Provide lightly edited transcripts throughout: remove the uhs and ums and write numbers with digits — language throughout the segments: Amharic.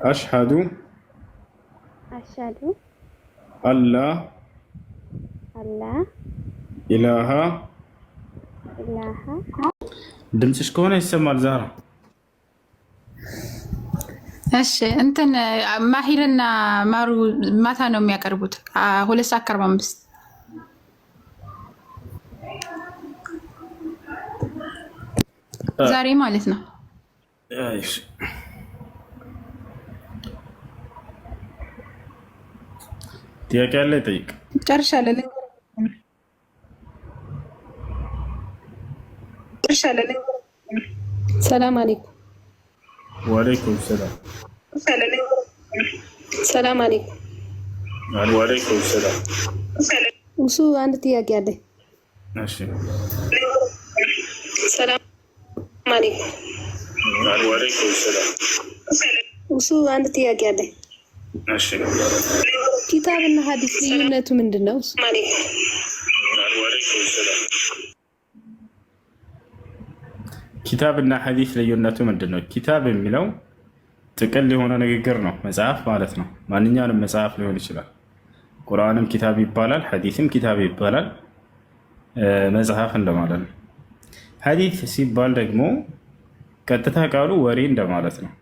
أشهد أشهد أن لا أن لا إله إله ድምፅሽ ከሆነ ይሰማል ዛራ። እሺ እንትን ማሂርና ማሩ ማታ ነው የሚያቀርቡት 2:45 ዛሬ ማለት ነው። እሺ ጥያቄ አለ ጠይቅ። ጨርሻለሁ። ሰላም አለይኩም። ወአለይኩም ሰላም። ሰላም አለይኩም። ወአለይኩም ሰላም። እሱ አንድ ጥያቄ አለኝ። እሺ ሰላም አለይኩም። ወአለይኩም ሰላም። እሱ አንድ ጥያቄ አለኝ። እሺ ኪታብና ሐዲስ ልዩነቱ ምንድነው? ኪታብና ሐዲስ ልዩነቱ ምንድነው? ኪታብ የሚለው ጥቅል የሆነ ንግግር ነው፣ መጽሐፍ ማለት ነው። ማንኛውንም መጽሐፍ ሊሆን ይችላል። ቁርአንም ኪታብ ይባላል፣ ሐዲስም ኪታብ ይባላል፣ መጽሐፍ እንደማለት ነው። ሐዲስ ሲባል ደግሞ ቀጥታ ቃሉ ወሬ እንደማለት ነው።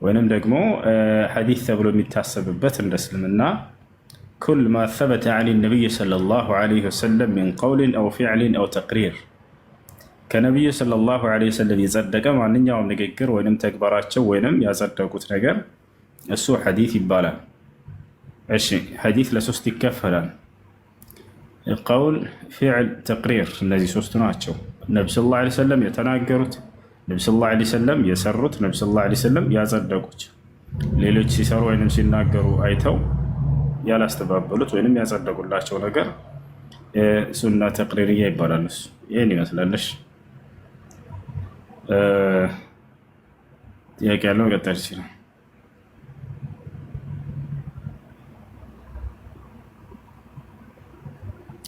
ወይንም ደግሞ ሐዲስ ተብሎ የሚታሰብበት እንደ እስልምና ኩል ማ ሰበተ ዐን ነቢይ ሰለላሁ ዐለይሂ ወሰለም ሚን ቀውሊን አው ፊዕሊን አው ተቅሪር ከነቢዩ ሰለላሁ ዐለይሂ ወሰለም የጸደቀ ማንኛውም ንግግር ወይንም ተግባራቸው ወይንም ያጸደቁት ነገር እሱ ሐዲስ ይባላል። እሺ ሐዲስ ለሶስት ይከፈላል። ቀውል፣ ፊዕል፣ ተቅሪር። እነዚህ ሶስቱ ናቸው። ነቢ ሰለላሁ ዐለይሂ ወሰለም የተናገሩት፣ ነቢ ሰለላሁ ዐለይሂ ወሰለም የሰሩት፣ ነቢ ሰለላሁ ዐለይሂ ወሰለም ያጸደቁት፣ ሌሎች ሲሰሩ ወይንም ሲናገሩ አይተው ያላስተባበሉት ወይንም ያጸደቁላቸው ነገር ሱና ተቅሪርያ ይባላል። እሱ ይህን ይመስላለሽ። ጥያቄ ያለው ቀጠል ይችላል።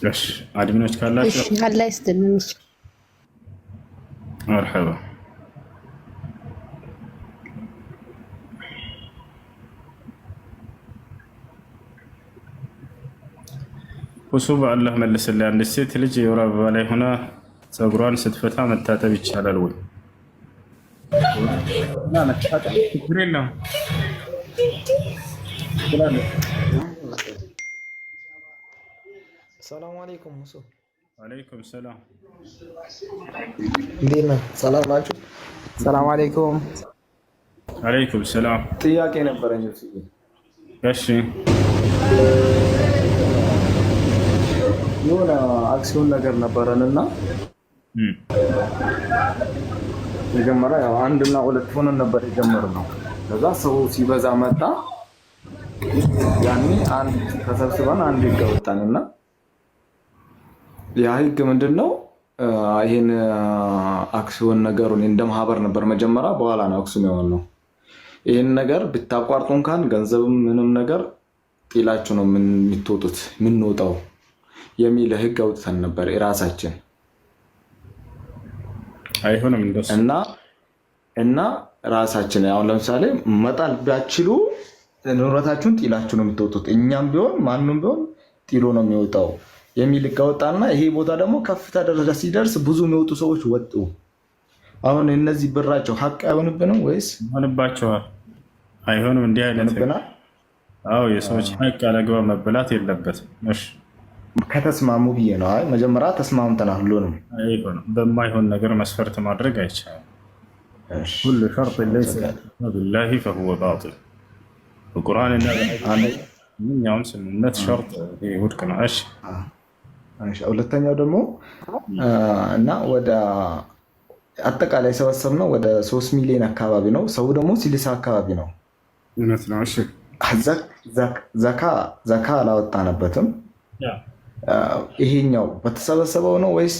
እሺ አድሚኖች ካላችሁ አላህ ይስጥልን። መርሐባ። እሱ በአላህ መልስልኝ። አንድ ሴት ልጅ የወር አበባ ላይ ሆና ፀጉሯን ስትፈታ መታጠብ ይቻላል ወይ? ችግር የለውም። ሰላም አለይኩም ሙሱ። ወአለይኩም ሰላም። እንዴት ነህ? ሰላም ናችሁ? ሰላም አለይኩም። ወአለይኩም ሰላም። ጥያቄ ነበረኝ። እሺ የሆነ አክሲዮን ነገር ነበረን እና መጀመሪያ ያው አንድና ሁለት ሆነን ነበር የጀመርነው። ከዛ ሰው ሲበዛ መጣ። ያኔ አንድ ተሰብስበን አንድ ህግ አወጣንና ያ ህግ ምንድነው? ይሄን አክሲዮን ነገሩን እንደ ማህበር ነበር መጀመሪያ፣ በኋላ ነው አክሲዮን የሆነው። ይሄን ነገር ብታቋርጡ እንኳን ገንዘብም ምንም ነገር ጢላችሁ ነው የምትወጡት የምንወጣው የሚል ህግ አውጥተን ነበር የራሳችን። አይሆንም እንደሱ እና ራሳችን አሁን ለምሳሌ መጣል ቢያችሉ ንብረታችሁን ጢላችሁ ነው የምትወጡት፣ እኛም ቢሆን ማንም ቢሆን ጢሎ ነው የሚወጣው የሚል ህግ አወጣና ይሄ ቦታ ደግሞ ከፍታ ደረጃ ሲደርስ ብዙ የሚወጡ ሰዎች ወጡ። አሁን እነዚህ ብራቸው ሀቅ አይሆንብንም ወይስ ይሆንባቸዋል? አይሆንም። እንዲህ አይነት አዎ የሰዎች ሀቅ አለግባብ መበላት የለበትም። እሺ ከተስማሙ ብዬ ነው። አይ መጀመሪያ ተስማምተናል። ሁሉንም በማይሆን ነገር መስፈርት ማድረግ አይቻልም። ሁሉ ሸርጥ ለይሰ ቢላሂ ፈሁወ ባጢል። በቁርአንና በማንኛውም ስምምነት ሸርጥ ውድቅ ነው። እሺ ሁለተኛው ደግሞ እና ወደ አጠቃላይ ሰበሰብነው ወደ 3 ሚሊዮን አካባቢ ነው። ሰው ደግሞ 60 አካባቢ ነው። እውነት ነው። እሺ ዘካ አላወጣነበትም። ይሄኛው በተሰበሰበው ነው ወይስ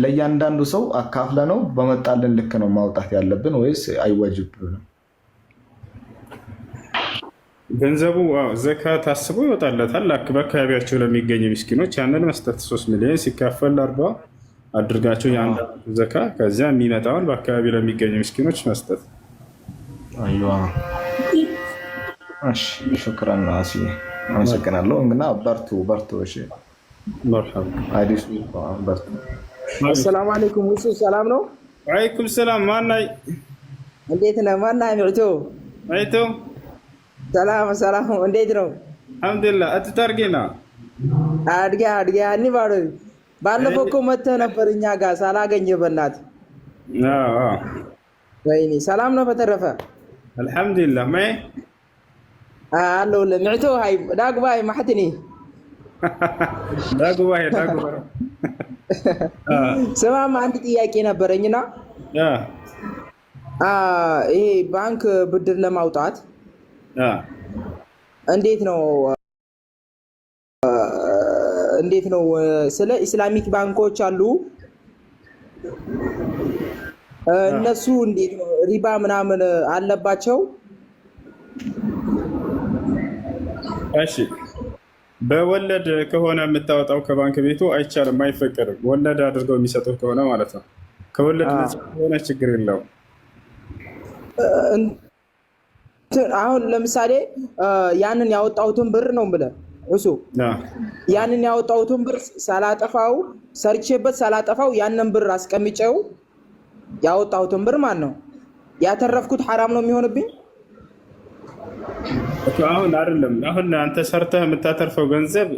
ለእያንዳንዱ ሰው አካፍለ ነው በመጣልን ልክ ነው ማውጣት ያለብን ወይስ አይወጅብንም? ገንዘቡ ዘካ ታስቦ ይወጣለታል። በአካባቢያቸው ለሚገኙ ምስኪኖች ያንን መስጠት 3 ሚሊዮን ሲካፈል 40 አድርጋቸው የአንዳንዱ ዘካ፣ ከዚያ የሚመጣውን በአካባቢ ለሚገኙ ምስኪኖች መስጠት። እሺ ሹክራን አሲ አመሰግናለሁ። እና በርቱ። እሺ መርሐባ አዲሱ በርቱ። አሰላሙ አለይኩም። እሱ ሰላም ነው? ወአለይኩም ሰላም። ማናይ እንዴት ነህ? ማናይ ምርቶ አይቶ ሰላም እንዴት ነው? አልሐምዱሊላህ። አትታርጌና አድጋ አኒ ባዶ ባለፈው እኮ መተህ ነበር እኛ ጋር ሳላገኘህ በእናትህ። ወይኔ ሰላም ነው? በተረፈ አልሐምዱሊላህ። ማይ አለው ለምዕቶ ሃይ ዳግባይ ማህትኒ ዳግባይ ስማማ አንድ ጥያቄ ነበረኝና ይሄ ባንክ ብድር ለማውጣት እንዴት ነው ስለ ኢስላሚክ ባንኮች አሉ እነሱ እንዴት ነው ሪባ ምናምን አለባቸው? እሺ በወለድ ከሆነ የምታወጣው ከባንክ ቤቱ አይቻልም፣ አይፈቀድም። ወለድ አድርገው የሚሰጡት ከሆነ ማለት ነው። ከወለድ ከሆነ ችግር የለውም። አሁን ለምሳሌ ያንን ያወጣሁትን ብር ነው ብለህ እሱ ያንን ያወጣሁትን ብር ሳላጠፋው ሰርቼበት ሳላጠፋው ያንን ብር አስቀምጨው ያወጣሁትን ብር ማለት ነው ያተረፍኩት ሐራም ነው የሚሆንብኝ? አሁን አይደለም። አሁን አንተ ሰርተህ የምታተርፈው ገንዘብ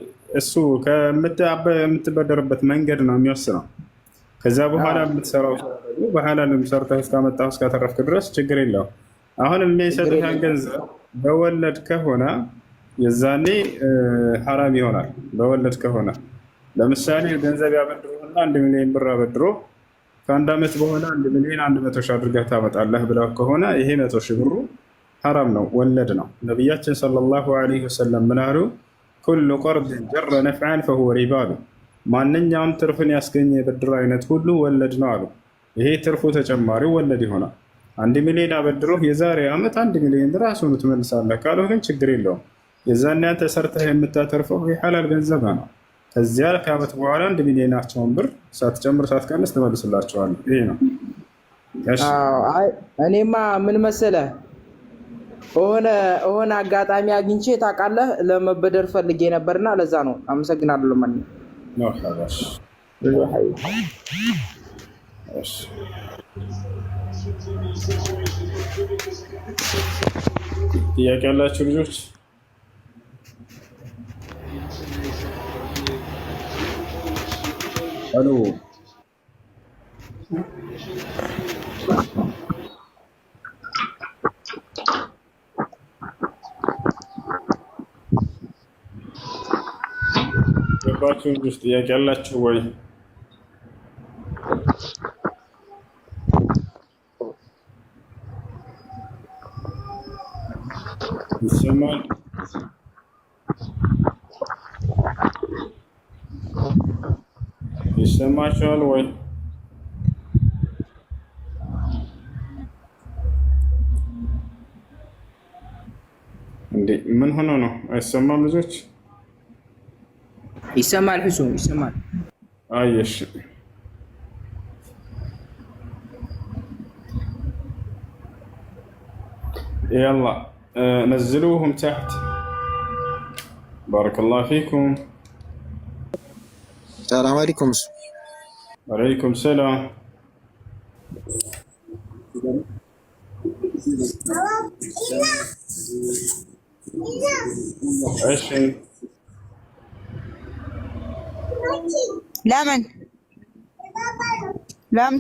እሱ ከምትበደርበት መንገድ ነው የሚወስነው። ከዛ በኋላ የምትሰራው በሐላልም ሰርተህ እስካመጣህ እስካተረፍክ ድረስ ችግር የለውም። አሁን የሚሰጥህን ገንዘብ በወለድ ከሆነ የዛኔ ሐራም ይሆናል። በወለድ ከሆነ ለምሳሌ ገንዘብ ያበድሩህና 1 ሚሊዮን ብር አበድሮ ከአንድ ዓመት በኋላ 1 ሚሊዮን 100 ሺህ አድርገህ ታመጣለህ ብለው ከሆነ ይሄ 100 ሺህ ብሩ ሐራም ነው፣ ወለድ ነው። ነቢያችን ሰለላሁ ዐለይሂ ወሰለም ምን አሉ? ኩሉ ቀርድ ጀረ ነፍዓን ፈሁወ ሪባ አሉ። ማንኛውም ትርፍን ያስገኘ የብድር አይነት ሁሉ ወለድ ነው አሉ። ይሄ ትርፉ ተጨማሪው ወለድ ይሆናል። 1 ሚሊዮን አበድሮህ የዛሬ ዓመት 1 ሚሊዮን ራሱን ትመልሳለህ ካለው ግን ችግር የለውም። የዛኔ አንተ ሰርተህ የምታተርፈው የሐላል ገንዘብ ነው። ከዚያ ከዓመት በኋላ 1 ሚሊዮናቸውን ብር ሳትጨምር ሳትቀንስ ትመልስላቸዋለህ። ይሄ ነው። እኔማ ምን መሰለህ ሆነ አጋጣሚ አግኝቼ ታውቃለህ ለመበደር ፈልጌ ነበርና ለዛ ነው። አመሰግናለሁ። ማን ነው? ጥያቄ ያላችሁ ልጆች? አሎ ገባችሁ ልጆች? ጥያቄ ያላችሁ ወይ? ይሰማል? ይሰማችኋል ወይ? እንዴ ምን ሆኖ ነው አይሰማም? ልጆች ይሰማል? ሁሱ ይሰማል? አየሽ يلا نزلوهم تحت. بارك الله فيكم. السلام عليكم. وعليكم السلام. ايش ለምን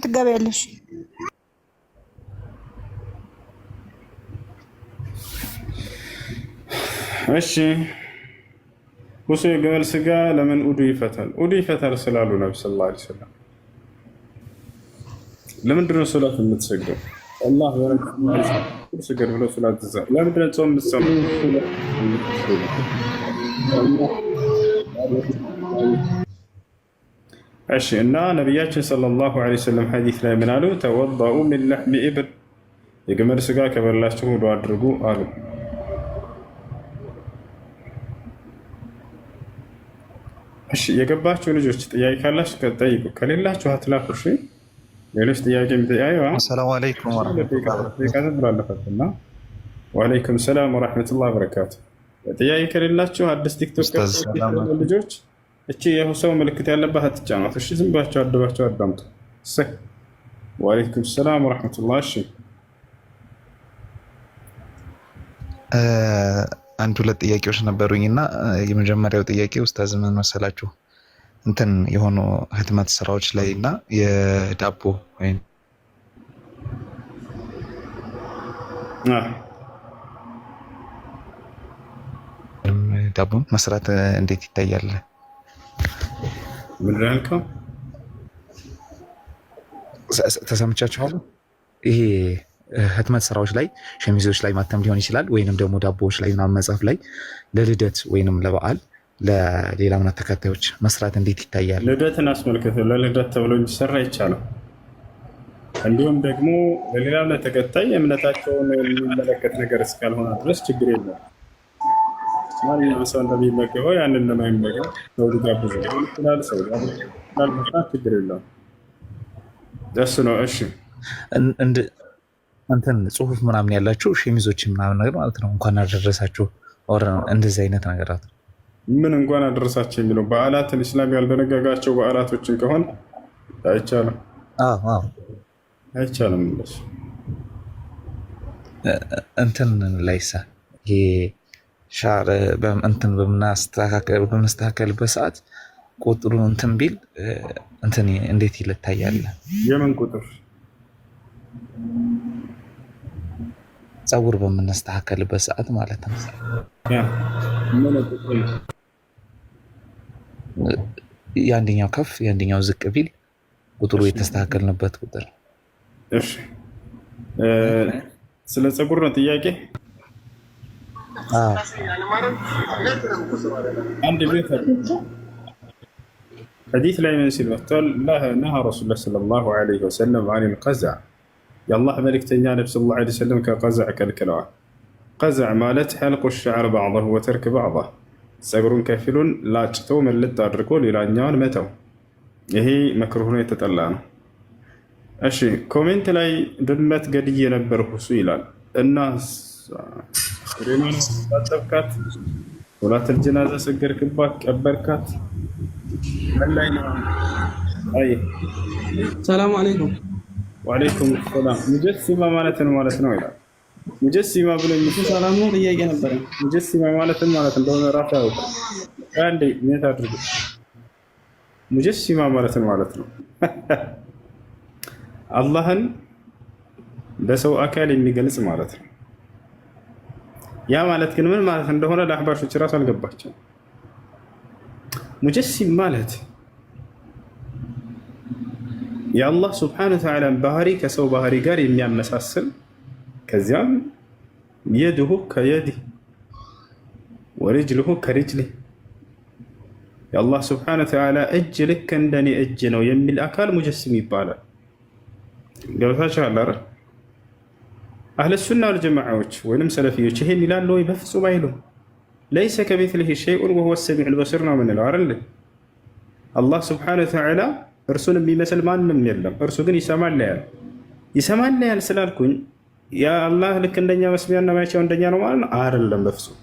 ትገቢያለሽ? እሺ ሁሴ የግመል ስጋ ለምን ኡዱ ይፈታል? ኡዱ ይፈታል ስላሉ ነብዩ ሰለላሁ ዐለይሂ ወሰለም። ለምንድን ነው ሶላት የምትሰግደው? አላህ ስገድ ብሎ ሶላት ትዘር። ለምንድን ነው ጾም የምትሰማው? እሺ እና ነቢያችን ሰለላሁ ዐለይሂ ወሰለም ሐዲስ ላይ ምን አሉ? ተወضኡ ሚን ለሕሚ ኢብል፣ የግመል ስጋ ከበላችሁ ውዱ አድርጉ አሉ። እሺ የገባችሁ ልጆች ጥያቄ ካላችሁ ጠይቁ፣ ከሌላችሁ አትላኩ። እሺ ሌሎች ጥያቄ የሚጠያዩ ሰላም አለይኩም ወራህመቱላሂ ወበረካቱህ። ወአለይኩም ሰላም ወራህመቱላሂ ወበረካቱ። ጥያቄ ከሌላችሁ አዲስ ቲክቶክ ልጆች እቺ የሰው ምልክት ያለባት አትጫኗት። እሺ ዝም ብላችሁ አድባችሁ አዳምጡ። ወአለይኩም ሰላም ወራህመቱላሂ። እሺ አንድ ሁለት ጥያቄዎች ነበሩኝና የመጀመሪያው ጥያቄ ኡስታዝ ምን መሰላችሁ እንትን የሆኑ ህትመት ስራዎች ላይ እና የዳቦ ወይም ዳቦ መስራት እንዴት ይታያል? ምን ያልከው ተሰምቻችኋል? ይሄ ህትመት ስራዎች ላይ ሸሚዞች ላይ ማተም ሊሆን ይችላል፣ ወይንም ደግሞ ዳቦዎች ላይ ምናምን መጻፍ ላይ ለልደት ወይንም ለበዓል ለሌላ እምነት ተከታዮች መስራት እንዴት ይታያል? ልደትን አስመልክቶ ለልደት ተብሎ እንዲሰራ ይቻላል። እንዲሁም ደግሞ ለሌላ እምነት ተከታይ እምነታቸውን የሚመለከት ነገር እስካልሆነ ድረስ ችግር የለም። ማንኛውም ሰው እንደሚመገበው ያንን ለማይመገብ ሰው ሊጋብዝ ይችላል። ሰው መስራት ችግር የለውም። ደስ ነው። እሺ እንትን ጽሁፍ ምናምን ያላችሁ ሸሚዞች ምናምን ነገር ማለት ነው እንኳን አደረሳችሁ እንደዚህ አይነት ነገራት ምን እንኳን አደረሳችሁ የሚለው በዓላትን እስላም ያልደነገጋቸው በዓላቶችን ከሆነ አይቻልም። አይቻልም። እንትን ላይሳ ይሄ ሻር እንትን በመስተካከልበት ሰዓት ቁጥሩ እንትን ቢል እንትን እንዴት ይታያል? የምን ቁጥር? ፀጉር በምናስተካከልበት ሰዓት ማለት ነው። የአንደኛው ከፍ የአንደኛው ዝቅ ቢል ቁጥሩ የተስተካከልንበት ቁጥር። እሺ ስለ ፀጉር ነው ጥያቄ? አንድ ቤት ሐዲስ ላይ ምን ሲል መጥቷል? ነሃ ረሱሉላህ ሰለላሁ ዐለይሂ ወሰለም አን ቀዝዕ የአላህ መልእክተኛ ነብዩ ሰለላሁ ዐለይሂ ወሰለም ከቀዝዕ ከልክለዋል። ቀዝዕ ማለት ሐልቁ ሸዕር በዕضሁ ወተርክ በዕضህ ፀጉሩን ከፊሉን ላጭቶ መልጥ አድርጎ ሌላኛውን መተው፣ ይሄ መክሩህ ነው፣ የተጠላ ነው። እሺ ኮሜንት ላይ ድመት ገድዬ ነበርኩ እሱ ይላል እና ሬማን ታጠብካት፣ ሶላተል ጀናዛ ሰገድክባት፣ ቀበርካት ላይ ነው። አይ ሰላም አለይኩም። ወአለይኩም ሰላም። ሙጀሲማ ማለት ነው ይላል። ሙጀሲማ ብሎ ሰላም ነው። ጥያቄ ነበረ። ሙጀሲማ ማለት እንደሆነ ራሱ ያውቁ አንዴ ሜት አድርጉ። ሙጀሲማ ማለት ነው አላህን በሰው አካል የሚገልጽ ማለት ነው። ያ ማለት ግን ምን ማለት እንደሆነ ለአህባሾች ራሱ አልገባቸው። ሙጀሲም ማለት የአላህ ስብሐነሁ ወተዓላ ባህሪ ከሰው ባህሪ ጋር የሚያመሳስል ከዚያም የድሁ ከየዲህ ወርጅልሁ ከርጅሊህ የአላህ ስብሐነሁ ወተዓላ እጅ ልክ እንደኔ እጅ ነው የሚል አካል ሙጀሲም ይባላል። ገብታችኋል አይደል? አህለ ሱና ወልጀማዓዎች ወይንም ሰለፊዮች ይሄን ይላሉ ወይ? በፍጹም አይሉም። ለይሰ ከሚስሊሂ ሸይኡን ወሁወ ሰሚዑል በሲር ነው የምንለው አይደል? አላህ ስብሐነሁ ወተዓላ እርሱን የሚመስል ማንም የለም። እርሱ ግን ይሰማል ያያል ስላልኩኝ ያ አላህ ልክ እንደኛ መስሚያና ማያቸው እንደኛ ነው ማለት ነው አይደለም። በፍጹም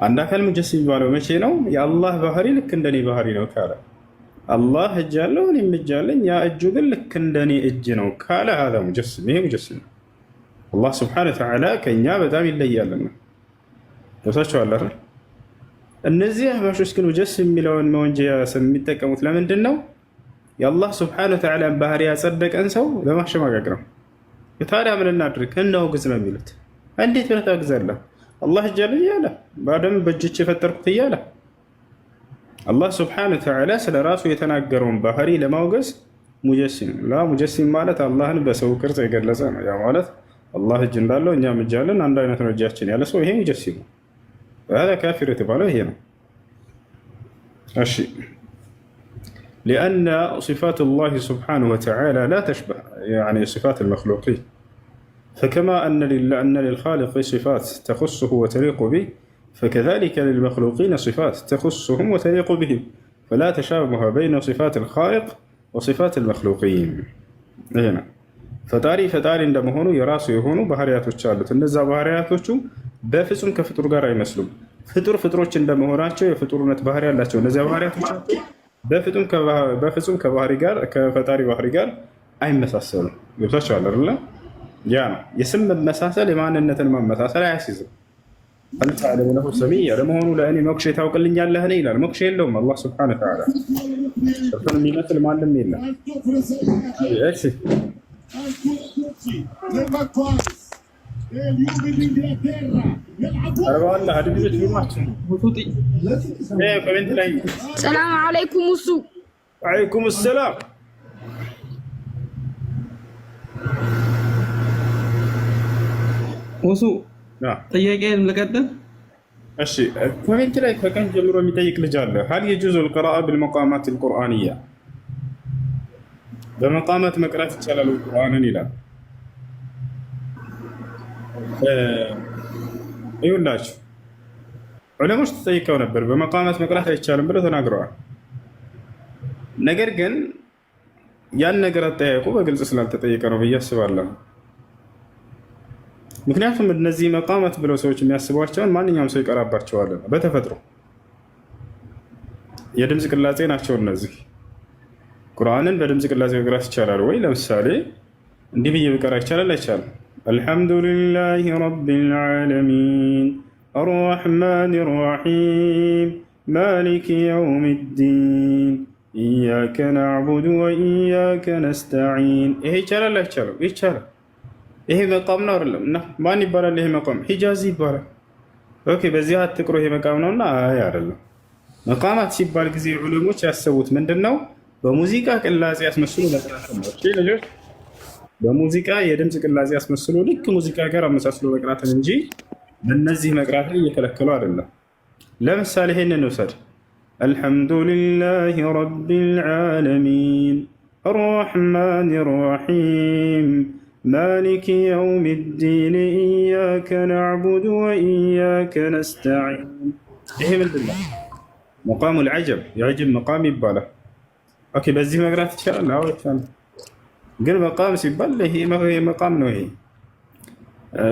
አንድ አካል ሙጀሲም የሚባለው መቼ ነው? የአላህ ባህሪ ልክ እንደኔ ባህሪ ነው ካለ፣ አላህ እጅ አለው እኔም እጅ አለኝ፣ ያ እጁ ግን ልክ እንደኔ እጅ ነው ካለ هذا ሙጀሲም፣ ይሄ ሙጀሲም ነው። አላህ ስብሐነሁ ወተዓላ ከኛ በጣም ይለያልና ተሳቸዋል አይደል? እነዚህ አህባሾች ግን ሙጀሲም የሚለውን መወንጀያ የሚጠቀሙት ለምንድን ነው? የአላህ ስብሐነሁ ወተዓላ ባህሪ ያጸደቀን ሰው ለማሸማቀቅ ነው። ታዲያ ምን እናድርግ? እናውግዝ ነው የሚሉት። እንዴት ብለህ ታወግዛለህ? አላህ እጅ አለኝ እያለ በአደም በእጆች የፈጠርኩት እያለ አላህ ስብሐነሁ ወተዓላ ስለ ራሱ የተናገረውን ባህሪ ለማውገዝ ሙጀሲም ሙጀሲም ማለት አላህን በሰው ቅርጽ የገለጸ ነው። ያ ማለት አላህ እጅ እንዳለው እኛም እጅ አለን፣ አንድ አይነት ነው እጃችን ያለ ሰው ይሄ ሙጀሲም ነው። هذا كافر የተባለው ይሄ ነው። እሺ لأن صفات الله سبحانه وتعالى لا تشبه يعني صفات المخلوقين، فكما أن للخالق صفات تخصه وتليق به، فكذلك للمخلوقين صفات تخصهم وتليق بهم، فلا تشابه بين صفات الخالق وصفات المخلوقين هنا. ፈጣሪ እንደመሆኑ የራሱ የሆኑ ባህሪያቶች አሉት። እነዛ ባህሪያቶቹ በፍጹም ከፍጡር ጋር አይመስሉም። ፍጡሮች እንደመሆናቸው የፍጡርነት ባህሪ ያላቸው እነዚያ ባህሪያቶቻቸው በፍጹም ከፈጣሪ ባህሪ ጋር አይመሳሰሉም። ገብታችኋል አይደለ? ያ ነው የስም መመሳሰል የማንነትን መመሳሰል አያስይዝም። አንተ ለሆነ ሰሚያ ለመሆኑ ለእኔ ሞክሼ ታውቅልኛለህ ይላል። ሞክሼ የለውም አላህ ሱብሓነሁ ወተዓላ። እርሱን የሚመስል ማንም የለም። እሺ ሰላም አለይኩም እሱ ወአለይኩም ሰላም እሱ ጥያቄን ልቀጥል። እሺ ኮሜንት ላይ ከቀን ጀምሮ የሚጠይቅ ልጅ አለ። هل يجوز القراءة بالمقامات القرآنية በመቃማት መቅራት ይቻላል ቁርአንን ይላል። ይኸውላችሁ ዑለሞች ተጠይቀው ነበር። በመቃማት መቅራት አይቻልም ብለው ተናግረዋል። ነገር ግን ያን ነገር አጠያየቁ በግልጽ ስላልተጠየቀ ነው ብዬ አስባለሁ። ምክንያቱም እነዚህ መቃማት ብለው ሰዎች የሚያስቧቸውን ማንኛውም ሰው ይቀራባቸዋል። በተፈጥሮ የድምፅ ቅላጼ ናቸው እነዚህ። ቁርአንን በድምፅ ቅላጼ መቅራት ይቻላል ወይ? ለምሳሌ እንዲህ ብዬ ብቀራ ይቻላል አይቻልም? አልሐምዱሊላሂ ረቢል ዓለሚን አርረሕማን ራሒም ማሊክ የውሚዲን ኢያከ ነዕቡዱ ወኢያከ ነስተዒን። ይሄ ይቻላል አይቻልም? ይቻላል። ይሄ መቃም ነው አይደለም? እና ማን ይባላል? ይሄ መቃም ሂጃዚ ይባላል። ኦኬ፣ በዚህ አትቅሩ ይሄ መቃም ነውና፣ አይ አይደለም። መቃማት ሲባል ጊዜ ዑለሞች ያሰቡት ምንድነው? በሙዚቃ ቅላጼ ያስመስሉ መቅራት ነው። እሺ ልጆች፣ በሙዚቃ የድምፅ ቅላጼ ያስመስሉ ልክ ሙዚቃ ጋር አመሳስሎ መቅራትን እንጂ በእነዚህ መቅራትን እየከለከሉ አይደለም። ለምሳሌ ይሄንን እንውሰድ። አልሐምዱሊላሂ ረቢል ዓለሚን አርረሕማን ራሒም ማሊክ የውሚዲን ኢያከ ነዕቡዱ ወኢያከ ነስተዒን። ይሄ ምንድን ነው? መቃሙል ዐጀብ፣ የዐጀብ መቃም ይባላል። ኦኬ፣ በዚህ መቅራት ይቻላል? አዎ ይቻላል። ግን መቃም ሲባል ይሄ መቃም ነው። ይሄ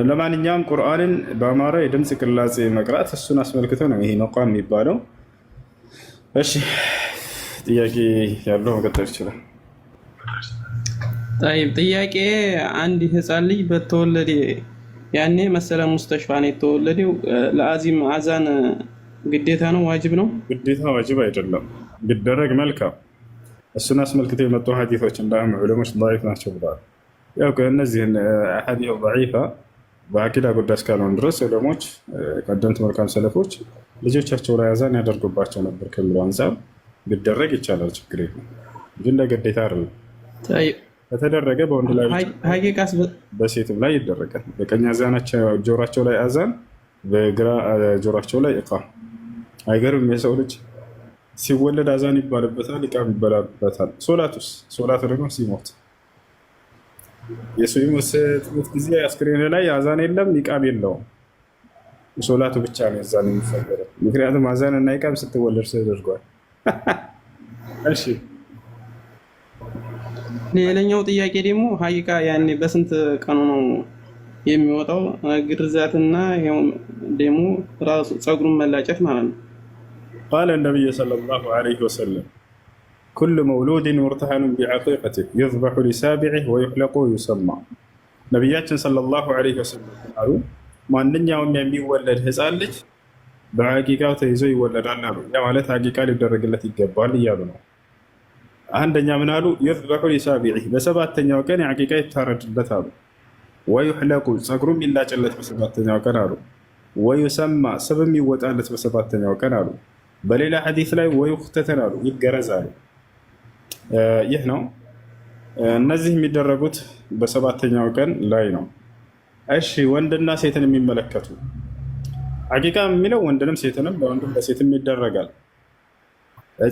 ለማንኛውም ቁርአንን በአማረ የድምፅ ቅላጼ መቅራት እሱን አስመልክቶ ነው ይሄ መቃም የሚባለው። እሺ፣ ጥያቄ ያለው መቀጠል ይችላል። ጥያቄ አንድ ህፃን ልጅ በተወለደ ያኔ መሰለ ሙስተሽፋ ነው የተወለደው። ለአዚም አዛን ግዴታ ነው ዋጅብ ነው? ግዴታ ዋጅብ አይደለም፣ ቢደረግ መልካም። እሱን አስመልክተው የመጡ ሐዲሶች እንዳውም ዑለሞች ضعيف ናቸው ብለዋል። ያው ከእነዚህን ሐዲስ ضعيفة በአቂዳ ጉዳይ እስካልሆነ ድረስ ዑለሞች ቀደምት መልካም ሰለፎች ልጆቻቸው ላይ አዛን ያደርጉባቸው ነበር ከሚለው አንፃር ቢደረግ ይቻላል፣ ችግር የለም። ግን ለግዴታ አይደለም። ከተደረገ በወንድ ላይ በሴትም ላይ ይደረጋል። በቀኝ አዛናቸው ጆሯቸው ላይ አዛን፣ በግራ ጆሯቸው ላይ ኢቃም። አይገርም? የሰው ልጅ ሲወለድ አዛን ይባልበታል፣ ኢቃም ይባልበታል። ሶላቱ ደግሞ ሲሞት የሱይሙስ ትሞት ጊዜ አስክሬን ላይ አዛን የለም፣ ኢቃም የለውም። ሶላቱ ብቻ ነው አዛን የሚፈቀደው። ምክንያቱም አዛን እና ኢቃም ስትወለድ ተደርጓል። እሺ፣ ሌላኛው ጥያቄ ደግሞ ሀቂቃ ያኔ በስንት ቀኑ ነው የሚወጣው? ግርዛትና ደግሞ ራሱ ፀጉሩን መላጨት ማለት ነው። ቃለ ነቢይ ሰለላሁ ዐለይሂ ወሰለም ኩሉ መውሉድን ሙርተሀኑን ቢዐቂቀቲህ ዩዝበሑ ሊሳቢዒህ ወዩሕለቁ ዩሰማ። ነቢያችን ሰለላሁ ዐለይሂ ወሰለም አሉ፣ ማንኛውም የሚወለድ ህፃን ልጅ በዐቂቃው ተይዞ ይወለዳል አሉ። ያ ማለት ዐቂቃ ሊደረግለት ይገባል እያሉ ነው። አንደኛ ምን አሉ? ዩዝበሑ ሊሳቢዒህ፣ በሰባተኛው ቀን ዐቂቃ ይታረድለት አሉ። ወዩሕለቁ፣ ፀጉሩም ይላጭለት በሰባተኛው ቀን አሉ። ወዩሰማ፣ ስምም ይወጣለት በሰባተኛው ቀን አሉ። በሌላ ሐዲስ ላይ ወዩኽተተን አሉ፣ ይገረዛሉ። ይህ ነው። እነዚህ የሚደረጉት በሰባተኛው ቀን ላይ ነው። እሺ፣ ወንድና ሴትን የሚመለከቱ ዐቂቃ የሚለው ወንድንም ሴትንም ለወንድም ለሴትም ይደረጋል።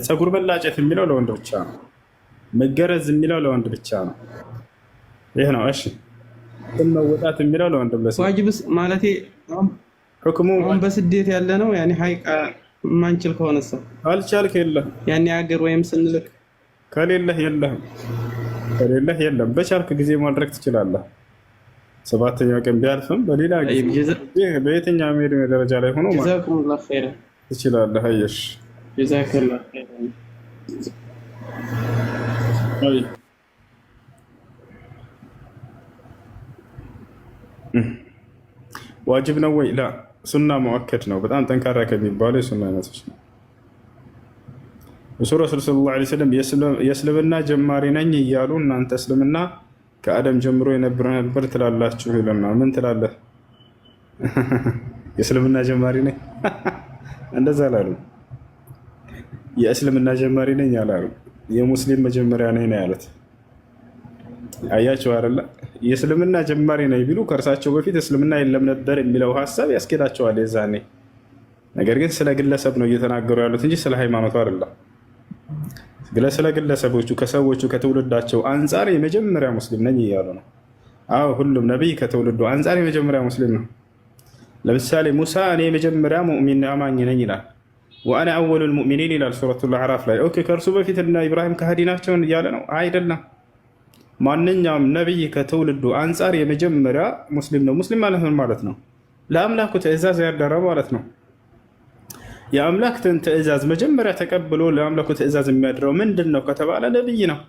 ፀጉር መላጨት የሚለው ለወንድ ብቻ ነው። መገረዝ የሚለው ለወንድ ብቻ ነው። ይህ ነው። እሺ፣ መወጣት የሚለው ለወንድም ለሴት። ዋጅብስ ማለት ሁክሙ አሁን በስደት ያለ ነው። ያኔ ሀይቃ ማንችል ከሆነሳ አልቻልክ የለህም። ያኔ ሀገር ወይም ስንልክ ከሌለህ የለህም። ከሌለህ የለም። በቻልክ ጊዜ ማድረግ ትችላለህ። ሰባተኛው ቀን ቢያልፍም በሌላ ጊዜ በየትኛውም የዕድሜ ደረጃ ላይ ሆኖ ትችላለህ። አየሽ ጀዛከላህ ኸይር። ዋጅብ ነው ወይ? ላ ሱና ሙአከድ ነው። በጣም ጠንካራ ከሚባሉ የሱና አይነቶች ነው። ረሱል ሰለላሁ ዐለይሂ ወሰለም የእስልምና ጀማሪ ነኝ እያሉ እናንተ እስልምና ከአደም ጀምሮ የነበረ ነበር ትላላችሁ ይለና ምን ትላለህ? የእስልምና ጀማሪ ነኝ እንደዛ አላሉ። የእስልምና ጀማሪ ነኝ አላሉ። የሙስሊም መጀመሪያ ነኝ ነው ያሉት። አያችሁ አይደለ? የእስልምና ጀማሪ ነኝ ቢሉ ከእርሳቸው በፊት እስልምና የለም ነበር የሚለው ሀሳብ ያስኬዳቸዋል የዛኔ። ነገር ግን ስለ ግለሰብ ነው እየተናገሩ ያሉት እንጂ ስለ ሃይማኖቱ አይደለም። ስለ ግለሰቦቹ ከሰዎቹ ከትውልዳቸው አንጻር የመጀመሪያ ሙስሊም ነኝ እያሉ ነው። አዎ ሁሉም ነቢይ ከትውልዱ አንጻር የመጀመሪያ ሙስሊም ነው። ለምሳሌ ሙሳ እኔ የመጀመሪያ ሙእሚን አማኝ ነኝ ይላል። ወአነ አወሉል ሙእሚኒን ይላል ሱረቱል አዕራፍ ላይ። ኦኬ ከእርሱ በፊት እና ኢብራሂም ከሃዲ ናቸውን እያለ ነው? አይደለም። ማንኛውም ነቢይ ከትውልዱ አንጻር የመጀመሪያ ሙስሊም ነው። ሙስሊም ማለት ምን ማለት ነው? ለአምላኩ ትእዛዝ ያደረ ማለት ነው። የአምላክትን ትእዛዝ መጀመሪያ ተቀብሎ ለአምላኩ ትእዛዝ የሚያድረው ምንድን ነው ከተባለ ነቢይ ነው።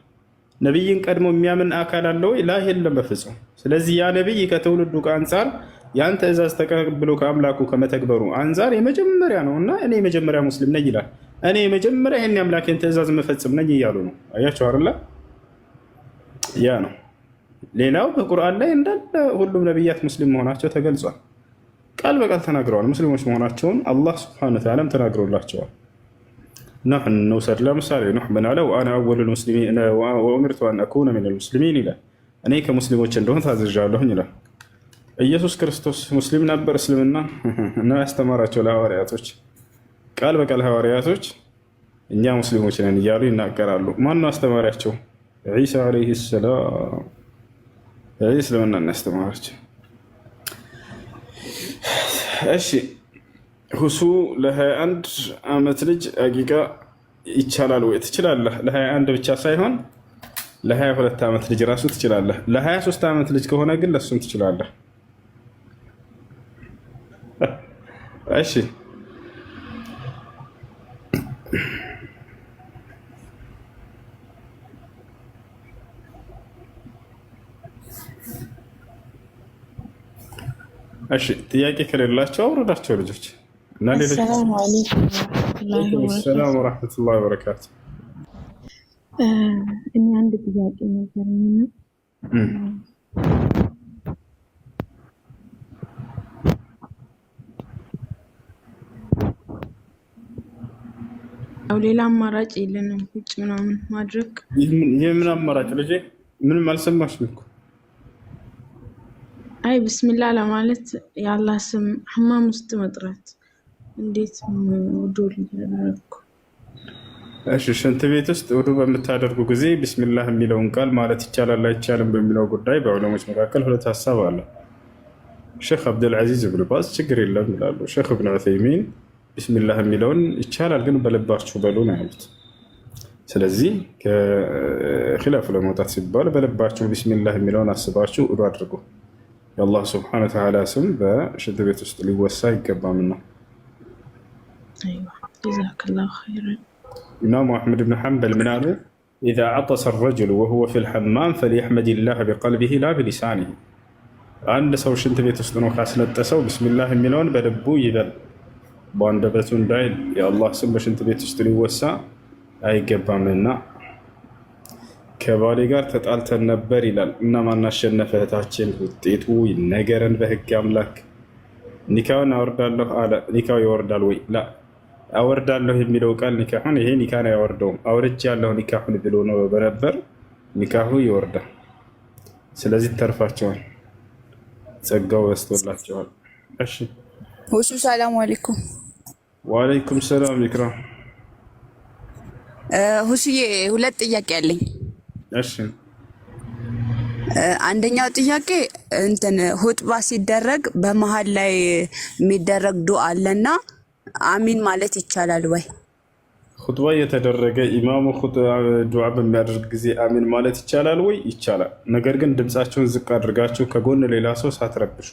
ነቢይን ቀድሞ የሚያምን አካል አለ ወይ? ላ የለም በፍጹም። ስለዚህ ያ ነቢይ ከትውልዱ አንጻር ያን ትእዛዝ ተቀብሎ ከአምላኩ ከመተግበሩ አንጻር የመጀመሪያ ነው እና እኔ የመጀመሪያ ሙስሊም ነኝ ይላል። እኔ የመጀመሪያ ይህን የአምላክን ትእዛዝ መፈጽም ነኝ እያሉ ነው። አያቸው አይደለ? ያ ነው። ሌላው በቁርአን ላይ እንዳለ ሁሉም ነቢያት ሙስሊም መሆናቸው ተገልጿል። ቃል በቃል ተናግረዋል። ሙስሊሞች መሆናቸውን አላህ ሱብሓነሁ ወተዓላ ተናግሮላቸዋል። ኑሕን እንውሰድ ለምሳሌ። ኑሕ ምን አለ? ወአነ አወሉል ሙስሊሚን ወኡሚርቱ አን አኩነ ሚነል ሙስሊሚን ይላል። እኔ ከሙስሊሞች እንደሆን ታዝዣለሁኝ ይላል። ኢየሱስ ክርስቶስ ሙስሊም ነበር። እስልምና እና ያስተማራቸው ለሐዋርያቶች ቃል በቃል ሐዋርያቶች እኛ ሙስሊሞች ነን እያሉ ይናገራሉ። ማን ነው አስተማሪያቸው? ዒሳ ዓለይሂ ሰላም እስልምና እናስተማራቸው። እሺ ሁሱ ለ21 ዓመት ልጅ አቂቃ ይቻላል ወይ? ትችላለህ። ለ21 ብቻ ሳይሆን ለ22 ዓመት ልጅ ራሱ ትችላለህ። ለ23 ዓመት ልጅ ከሆነ ግን ለሱም ትችላለህ። እሺ እሺ ጥያቄ ከሌላቸው አውረዳቸው ልጆች እና ሌሎች። ሰላም አለይኩም ወራህመቱላሂ ወበረካቱ። እኔ አንድ ጥያቄ ነበረኝና ያው ሌላ አማራጭ የለንም ውጭ ምናምን ማድረግ። የምን አማራጭ ልጄ? ምንም አልሰማሽም እኮ። አይ ብስሚላ ለማለት የአላህ ስም ሐማም ውስጥ መጥራት እንዴት ውዱ ሊያደርጉ? እሺ ሽንት ቤት ውስጥ ውዱ በምታደርጉ ጊዜ ቢስሚላህ የሚለውን ቃል ማለት ይቻላል አይቻልም በሚለው ጉዳይ በዑለሞች መካከል ሁለት ሀሳብ አለ። ሼክ አብዱልዓዚዝ ብን ባዝ ችግር የለም ይላሉ። ሼክ እብን ዑሰይሚን ቢስሚላህ የሚለውን ይቻላል ግን በልባችሁ በሉ ነው ያሉት። ስለዚህ ከኺላፍ ለመውጣት ሲባል በልባችሁ ቢስሚላህ የሚለውን አስባችሁ ውዱ አድርጉ። የአላህ ስብሐነ ወተዓላ ስም በሽንት ቤት ውስጥ ሊወሳ አይገባምና። ጀዛከላሁ ኸይረን። ኢማሙ አሕመድ ብን ሐንበል ምን አሉ? ኢዛ ዐጠሰ ረጁሉ ወሁወ ፊል ሐማም ፈሊየሕመዲላህ ቢቀልቢሂ ላ ቢሊሳኒሂ። አንድ ሰው ሽንት ቤት ውስጥ ነው ካስነጠሰው ቢስሚላህ የሚለውን በልቡ ይበል፣ በአንደበቱ እንዳይል። የአላህ ስም በሽንት ቤት ውስጥ ሊወሳ አይገባምና። ከባሌ ጋር ተጣልተን ነበር ይላል እና ማናሸነፈ እህታችን ውጤቱ ይነገረን በህግ አምላክ። ኒካውን አወርዳለሁ አለ። ኒካው ይወርዳል ወይ? ላ አወርዳለሁ የሚለው ቃል ኒካሁን ይሄ ኒካን አያወርደውም። አውርጅ ያለሁ ኒካሁን ብሎ ነው በነበር ኒካሁ ይወርዳል። ስለዚህ ተርፋቸዋል፣ ጸጋው በስቶላቸዋል። እሺ ሁሱ ሰላም አለይኩም። ወአለይኩም ሰላም ይክራም። ሁሱዬ ሁለት ጥያቄ አለኝ። እሺ አንደኛው ጥያቄ እንትን ሁጥባ ሲደረግ በመሃል ላይ የሚደረግ ዱዓ አለና አሚን ማለት ይቻላል ወይ? ኹጥባ የተደረገ ኢማሙ ዱዓ በሚያደርግ ጊዜ አሚን ማለት ይቻላል ወይ? ይቻላል። ነገር ግን ድምፃቸውን ዝቅ አድርጋችሁ ከጎን ሌላ ሰው ሳትረብሹ።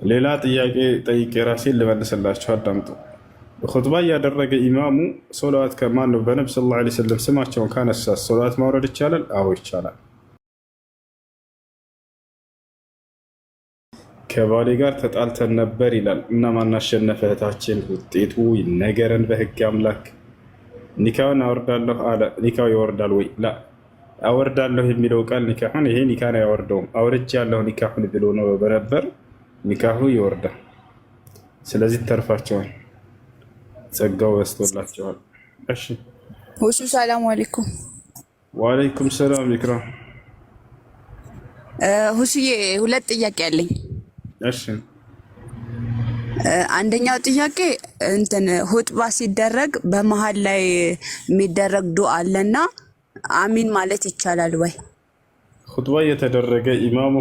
ሌላ ጥያቄ ጠይቄ ራሴን ልመልስላችሁ፣ አዳምጡ። ኹጥባ እያደረገ ኢማሙ ሶላዋት ከማን ነው በነቢ ሰለላሁ ዐለይሂ ወሰለም ስማቸውን ካነሳ ሶላዋት ማውረድ ይቻላል? አዎ ይቻላል። ከባሌ ጋር ተጣልተን ነበር ይላል እና ማናሸነፈ እህታችን ውጤቱ ነገረን በህግ አምላክ። ኒካውን አወርዳለሁ አለ። ኒካው ይወርዳል ወይ? ላ አወርዳለሁ የሚለው ቃል ኒካሁን ይሄ ኒካን አያወርደውም። አውርጅ ያለሁ ኒካሁን ብሎ ነው በነበር ኒካሁ ይወርዳል። ስለዚህ ተርፋቸዋል፣ ጸጋው በስቶላቸዋል። እሺ ሁሱ ሰላም አለይኩም። ወአለይኩም ሰላም ይክራም። ሁሱዬ ሁለት ጥያቄ አለኝ። እሺ አንደኛው ጥያቄ እንትን ሁጥባ ሲደረግ በመሃል ላይ የሚደረግ ዱዓ አለና አሚን ማለት ይቻላል ወይ? ኹጥባ የተደረገ ኢማሙ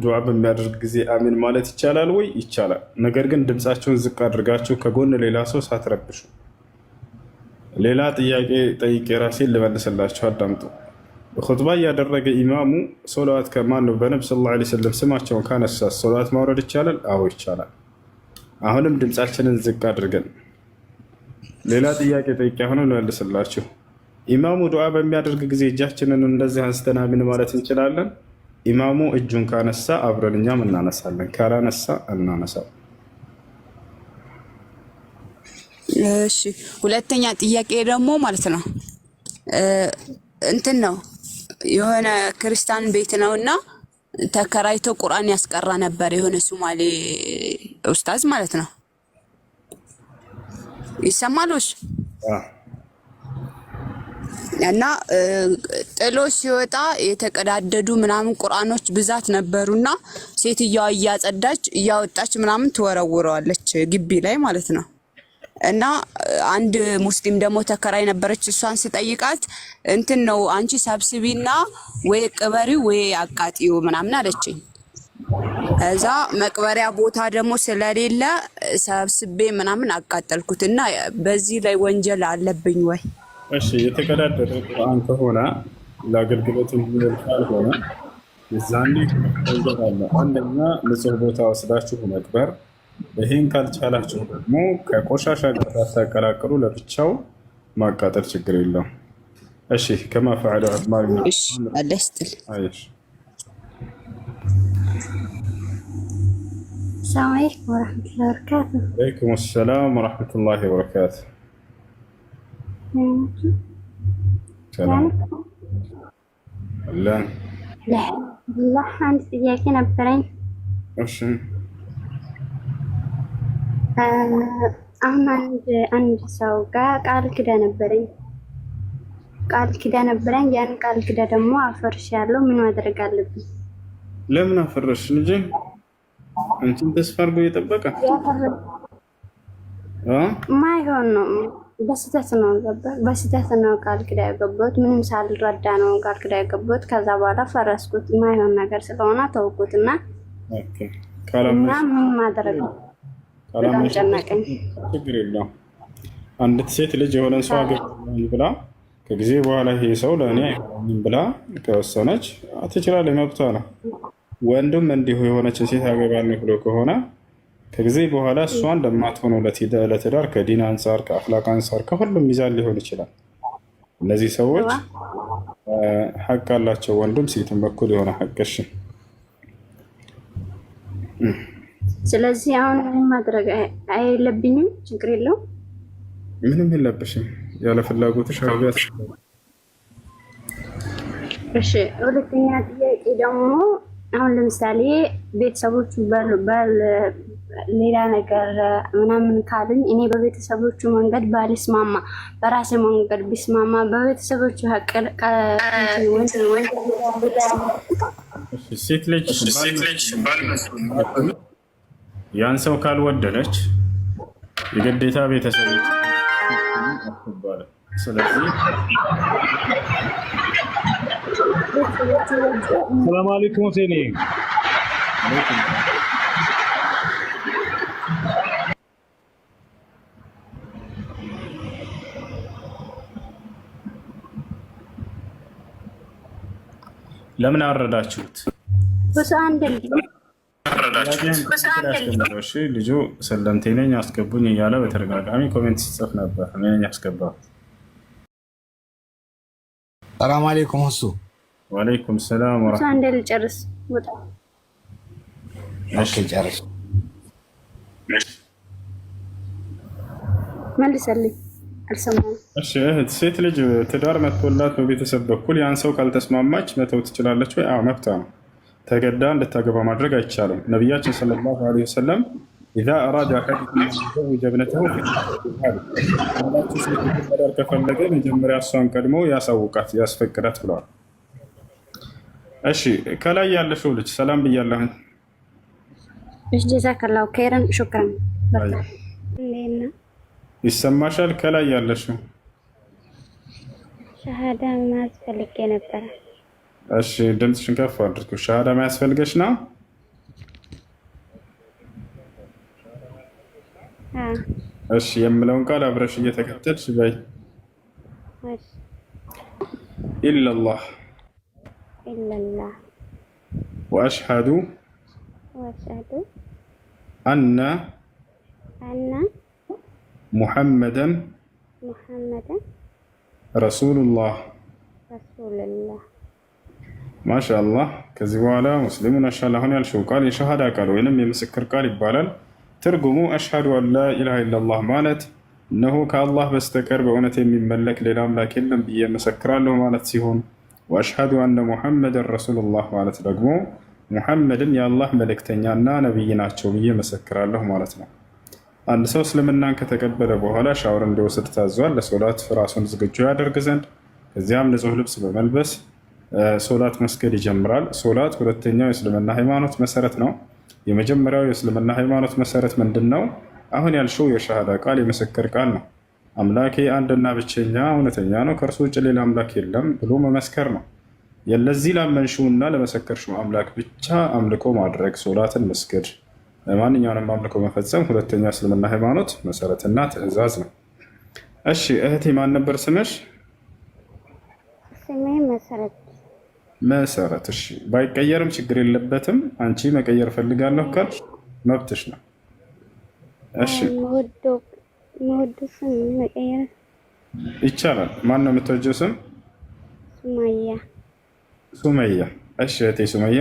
ዱዓ በሚያደርግ ጊዜ አሚን ማለት ይቻላል ወይ? ይቻላል። ነገር ግን ድምፃቸውን ዝቅ አድርጋችሁ ከጎን ሌላ ሰው ሳትረብሹ። ሌላ ጥያቄ ጠይቄ ራሴን ልመልስላችሁ፣ አዳምጡ። ኹጥባ እያደረገ ኢማሙ ሶላዋት ከማን ነው በነቢ ሰለላሁ ዐለይሂ ወሰለም ስማቸውን ካነሳ ሶላዋት ማውረድ ይቻላል? አዎ ይቻላል። አሁንም ድምፃችንን ዝቅ አድርገን። ሌላ ጥያቄ ጠይቄ አሁንም ልመልስላችሁ። ኢማሙ ዱዓ በሚያደርግ ጊዜ እጃችንን እንደዚህ አንስተን አሚን ማለት እንችላለን? ኢማሙ እጁን ካነሳ አብረን እኛም እናነሳለን፣ ካላነሳ እናነሳው። እሺ ሁለተኛ ጥያቄ ደግሞ ማለት ነው እንትን ነው የሆነ ክርስቲያን ቤት ነውና ተከራይቶ ቁርአን ያስቀራ ነበር የሆነ ሶማሌ ኡስታዝ ማለት ነው። ይሰማሉሽ? እና ጥሎ ሲወጣ የተቀዳደዱ ምናምን ቁርአኖች ብዛት ነበሩና ሴትየዋ እያጸዳች እያወጣች ምናምን ትወረውረዋለች ግቢ ላይ ማለት ነው። እና አንድ ሙስሊም ደግሞ ተከራይ ነበረች። እሷን ስጠይቃት እንትን ነው አንቺ ሰብስቢና ወይ ቅበሪው ወይ አቃጢው ምናምን አለችኝ። እዛ መቅበሪያ ቦታ ደግሞ ስለሌለ ሰብስቤ ምናምን አቃጠልኩት። እና በዚህ ላይ ወንጀል አለብኝ ወይ? እሺ የተቀዳደረ ቁርአን ከሆነ ለአገልግሎት የሚውል ካልሆነ የዛኔ ወንጀል አለ። አንደኛ ንጹህ ቦታ ወስዳችሁ መቅበር። ይህን ካልቻላችሁ ደግሞ ከቆሻሻ ጋር ሳታቀላቅሉ ለብቻው ማቃጠል ችግር የለውም። እሺ ከማ ፈዐለ ዑስማን ብን አይሽ። ሰላም አለይኩም ወራህመቱላሂ ወበረካቱ። ወአለይኩም ሰላም ወራህመቱላሂ ወበረካቱ። ሰላም አለን። አንድ ጥያቄ ነበረኝ። እሺ አሁን አንድ ሰው ጋር ቃል ኪዳን ነበረኝ። ያን ቃል ኪዳን ደግሞ አፈርሻለሁ። ምን ማድረግ አለብኝ? ለምን አፈረሽ እንጂ አንቺን ተስፋ አድርጎ እየጠበቀ ማይሆን ነው። በስህተት ነው ቃል ኪዳን የገባሁት። ምንም ሳልረዳ ነው ቃል ኪዳን የገባሁት። ከዛ በኋላ ፈረስኩት። ማይሆን ነገር ስለሆነ ተውኩትና እና ምን ማድረግ ነው? በጣም ጨነቀኝ። ችግር የለውም። አንዲት ሴት ልጅ የሆነን ሰው አገባኝ ብላ ከጊዜ በኋላ ይሄ ሰው ለእኔ አይሆንም ብላ ከወሰነች ትችላለች፣ መብቷ ነው። ወንድም እንዲሁ የሆነችን ሴት አገባለሁ ብሎ ከሆነ ከጊዜ በኋላ እሷ እንደማትሆነው ለትዳር ከዲን አንጻር ከአክላቅ አንጻር ከሁሉም ሚዛን ሊሆን ይችላል። እነዚህ ሰዎች ሐቅ አላቸው፣ ወንድም ሴትም በኩል የሆነ ሐቅ። እሺ ስለዚህ አሁን ምን ማድረግ አይለብኝም? ችግር የለውም። ምንም የለብሽም። ያለ ፍላጎትሽ አብያት። እሺ ሁለተኛ ጥያቄ ደግሞ አሁን ለምሳሌ ቤተሰቦቹ ሌላ ነገር ምናምን ካሉኝ እኔ በቤተሰቦቹ መንገድ ባልስማማ በራሴ መንገድ ቢስማማ በቤተሰቦቹ ሴት ልጅ ያን ሰው ካልወደደች የግዴታ ቤተሰቦች አትባልም። ስለዚህ ሰላም አለይኩም ሁሴኔ። ለምን አረዳችሁት? ልጁ ሰለምቴ ነኝ አስገቡኝ እያለ በተደጋጋሚ ኮሜንት ሲጽፍ ነበር። እኔ ነኝ ያስገባሁት። ሰላም አለይኩም። እሱ ወአለይኩም ሰላም ወራህመቱላህ። አንዴ ልጨርስ። ኦኬ ጨርስ። መልሰልኝ አልሰማሁም። እሺ እህት ሴት ልጅ ትዳር መጥቶላት በቤተሰብ በኩል ያን ሰው ካልተስማማች መተው ትችላለች ወይ? አዎ መብቷ ነው። ተገዳ እንድታገባ ማድረግ አይቻልም። ነቢያችን ሰለላሁ ዐለይሂ ወሰለም ኢዛ አራደ አሐዱኩም አን የዘውጀ ኢብነተሁ ሴት ትዳር ከፈለገ መጀመሪያ እሷን ቀድሞ ያሳውቃት ያስፈቅዳት ብለዋል። እሺ ከላይ ያለሽው ልጅ ሰላም ብያለሁኝ። እሺ ጀዛከላሁ ኸይረን ሹክራን። ይሰማሻል? ከላይ ያለሽው ሸሃዳ ማስፈልጌ ነበር። እሺ ድምፅሽን ከፍ አድርጉ። ሸሃዳ ማያስፈልገሽ ነው? እሺ የምለውን ቃል አብረሽ እየተከተልሽ በይ። ኢላላህ ወአሽሀዱ አነ ሙሐመደን ረሱሉላህ። ማሻአላህ። ከዚህ በኋላ ሙስሊሙን አሻል አሁን ያልሽው ቃል የሸሃዳ ቃል ወይንም የምስክር ቃል ይባላል። ትርጉሙ አሽሀዱ አን ላ ኢላሃ ኢለላህ ማለት እነሆ ከአላህ በስተቀር በእውነት የሚመለክ ሌላ አምላክ የለም ብዬ መሰክራለሁ ማለት ሲሆን፣ ወአሽሀዱ አነ ሙሐመደን ረሱሉላህ ማለት ደግሞ ሙሐመድን የአላህ መልእክተኛና ነቢይ ናቸው ብዬ መሰክራለሁ ማለት ነው። አንድ ሰው እስልምናን ከተቀበለ በኋላ ሻወር እንዲወስድ ታዟል። ለሶላት ራሱን ዝግጁ ያደርግ ዘንድ ከዚያም ንጹህ ልብስ በመልበስ ሶላት መስገድ ይጀምራል። ሶላት ሁለተኛው የእስልምና ሃይማኖት መሰረት ነው። የመጀመሪያው የእስልምና ሃይማኖት መሰረት ምንድን ነው? አሁን ያልሽው የሸሃዳ ቃል የምስክር ቃል ነው። አምላኬ አንድና ብቸኛ እውነተኛ ነው፣ ከእርሱ ውጭ ሌላ አምላክ የለም ብሎ መመስከር ነው። የለዚህ ላመንሽውና ለመሰከርሽው አምላክ ብቻ አምልኮ ማድረግ፣ ሶላትን መስገድ፣ ማንኛውንም አምልኮ መፈጸም ሁለተኛ እስልምና ሃይማኖት መሰረትና ትዕዛዝ ነው። እሺ እህቴ ማን ነበር ስምሽ? ስሜ መሰረት። መሰረት። እሺ ባይቀየርም ችግር የለበትም። አንቺ መቀየር ፈልጋለሁ ካልሽ መብትሽ ነው። እሺ መወዱ ስም መቀየር ይቻላል። ማን ነው የምትወጂው ስም? ሱመያ። ሱመያ። እሺ እህቴ ሱመያ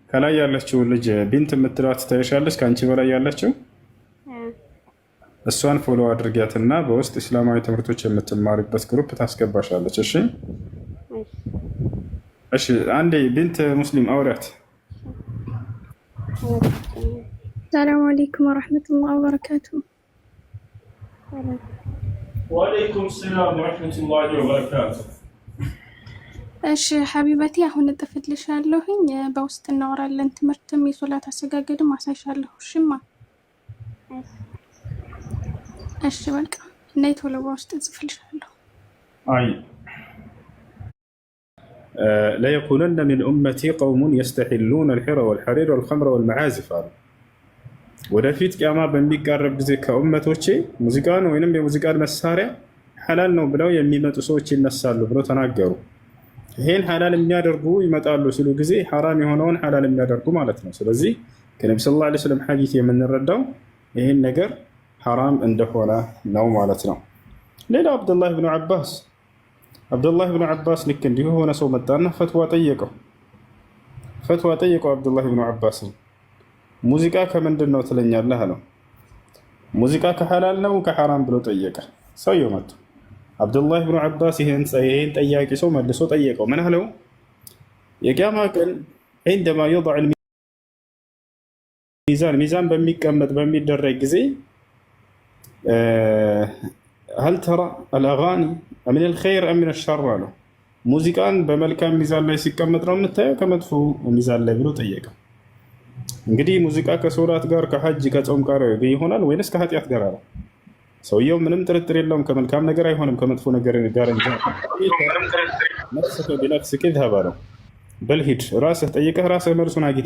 ከላይ ያለችው ልጅ ቢንት የምትለዋት ትታይሻለች? ከአንቺ በላይ ያለችው እሷን ፎሎ አድርጊያትና በውስጥ እስላማዊ ትምህርቶች የምትማሪበት ግሩፕ ታስገባሻለች። እሺ እሺ። አንዴ ቢንት ሙስሊም አውሪያት። ሰላም አለይኩም ወረሕመቱላሂ ወበረካቱ። ወአለይኩም ሰላም ወረሕመቱላሂ ወበረካቱ። እሺ ሐቢበቴ አሁን እጥፍልሻለሁኝ፣ በውስጥ እናወራለን። ትምህርትም የሶላት አሰጋገድም አሳይሻለሁ። እሺማ እሺ በቃ ነይ ቶሎ በውስጥ እጽፍልሻለሁ። አይ ለየኩነነ ሚን ኡመቲ ቀውሙን የስተሒሉነ አልሒረ ወልሐሪር ወልኸምረ ወልመዓዚፍ አሉ። ወደፊት ቅያማ በሚቃረብ ጊዜ ከኡመቶቼ ሙዚቃን ወይንም የሙዚቃን መሳሪያ ሐላል ነው ብለው የሚመጡ ሰዎች ይነሳሉ ብለው ተናገሩ። ይሄን ሐላል የሚያደርጉ ይመጣሉ ሲሉ ጊዜ ሐራም የሆነውን ሐላል የሚያደርጉ ማለት ነው። ስለዚህ ከነቢ ሰለላሁ ዐለይሂ ወሰለም ሐዲስ የምንረዳው ይሄን ነገር ሐራም እንደሆነ ነው ማለት ነው። ሌላ አብዱላህ ብኑ ዓባስ ልክ እንዲሁ የሆነ ሰው መጣና ፈትዋ ጠየቀው። አብዱላህ ብኑ ዓባስ ሙዚቃ ከምንድን ነው ትለኛለህ አለው። ሙዚቃ ከሐላል ነው ከሐራም ብሎ ጠየቀ። ሰውየው መጥቶ አብዱላህ ብኑ ዓባስ ይህን ጠያቂ ሰው መልሶ ጠየቀው። ምን አለው? የቂያማ ቀን ዐንደማ የضዕ ሚዛን በሚቀመጥ በሚደረግ ጊዜ ሀል ተራ አልአጋኒ ሚን አልኸይር አም ሚን አልሸር አለው። ሙዚቃን በመልካም ሚዛን ላይ ሲቀመጥ ነው የምታየው ከመጥፎ ሚዛን ላይ ብሎ ጠየቀ። እንግዲህ ሙዚቃ ከሶላት ጋር ከሐጅ ከጾም ጋር ይሆናል ወይንስ ከኃጢአት ጋር አለው። ሰውየው ምንም ጥርጥር የለውም ከመልካም ነገር አይሆንም ከመጥፎ ነገር ጋር እንጂ ነፍስከ ቢነፍስክ ይዝሀብ አለው። በል ሂድ ራስህ ጠይቀህ ራስህ መልሱን አግኝተህ